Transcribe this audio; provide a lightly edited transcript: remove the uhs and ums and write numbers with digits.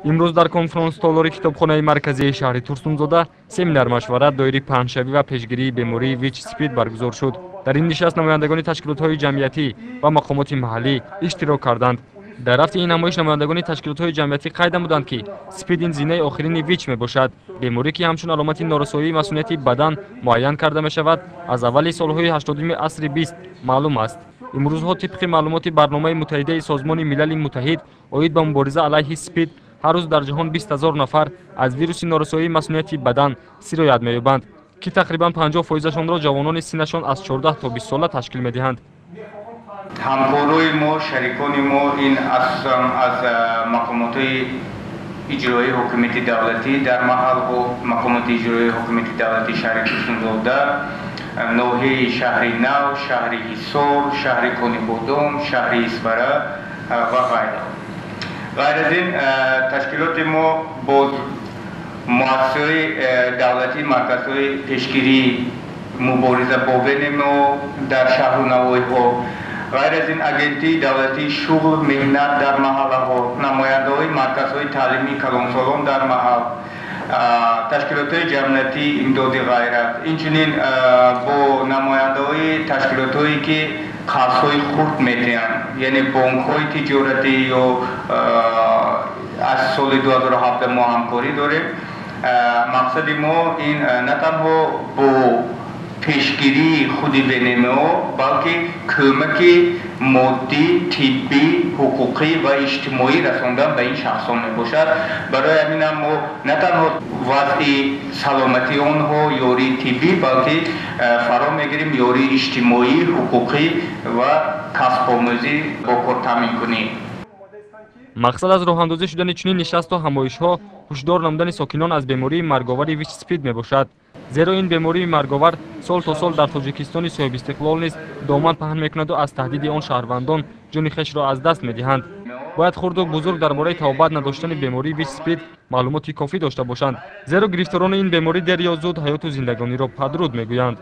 имрӯз дар конфронс-толори китобхонаи марказии шаҳри Турсунзода семинар машварат доираи паҳншавӣ ва пешгирии бемории ВИЧ-СПИД баргузор шуд. Дар ин нишаст намояндагони ташкилотҳои ҷамъиятӣ ва мақомоти маҳаллӣ иштирок карданд. дар рафти ин намоиш намояндагони ташкилотҳои ҷамъиятӣ қайд намуданд, ки СПИД ин зинаи охирини ВИЧ мебошад, беморӣ ки ҳамчун аломати норасоии масъулияти бадан муайян карда мешавад аз аввали солҳои 80-уми асри 20 маълум аст. имрӯзҳо тибқи маълумоти барномаи муттаҳидаи Созмони милали Муттаҳид оид ба мубориза алайҳи СПИД ҳар рӯз дар ҷаҳон 20 000 нафар аз вируси норасоии масъулияти бадан сироят меёбанд, ки тақрибан 50%-шонро ҷавонони синнашон аз 14 то 20 сола ташкил медиҳанд. ҳамкорои мо, шарикони мо ин аз мақомотои иҷроии ҳокимияти давлатӣ дар маҳалҳо, мақомоти иҷроии ҳокимияти давлатии шаҳри Турсунзода, ноҳияи шаҳри Нав, шаҳри Ҳисор, шаҳри Конибодом, шаҳри Исфара ва ғайра. ғайр аз ин ташкилоти мо бо муассисаҳои давлатӣ, марказҳои пешгирии мубориза бо ВНМО дар шаҳру навоиҳо, ғайр аз ин агентии давлатии шуғл меҳнат дар маҳаллаҳо, намояндаҳои марказҳои таълимии калонсолон дар маҳал, ташкилотҳои ҷамъиятии имдоди ғайрат, инчунин бо намояндаҳои ташкилотҳое ки қарзҳои хурд метиҳанд, яъне бонкҳои тиҷоратӣ ё аз соли 2007 мо ҳамкорӣ дорем. мақсади мо ин на танҳо бо пешгирии худи ВНМО, балки кӯмаки моддӣ, тиббӣ, ҳуқуқӣ ва иҷтимоӣ расондан ба ин шахсон мебошад. барои ҳаминам мо на танҳо вазъи саломатии онҳо ёрии тиббӣ, балки фаро мегирем ёрии иҷтимоӣ, ҳуқуқӣ ва касбомӯзӣ бо кор таъмин кунем. мақсад аз роҳандозӣ шудани чунин нишасту ҳамоишҳо ҳушдор намудани сокинон аз бемории марговари ВИЧ-СПИД мебошад. зеро ин бемории марговар сол то сол дар Тоҷикистони соҳибистиқлол низ доман паҳн мекунаду аз таҳдиди он шаҳрвандон ҷони хешро аз даст медиҳанд. бояд хурду бузург дар бораи тавобат надоштани бемории ВИЧ-СПИД маълумоти кофӣ дошта бошанд, зеро гирифторони ин беморӣ дер ё зуд ҳаёту зиндагониро падруд мегӯянд.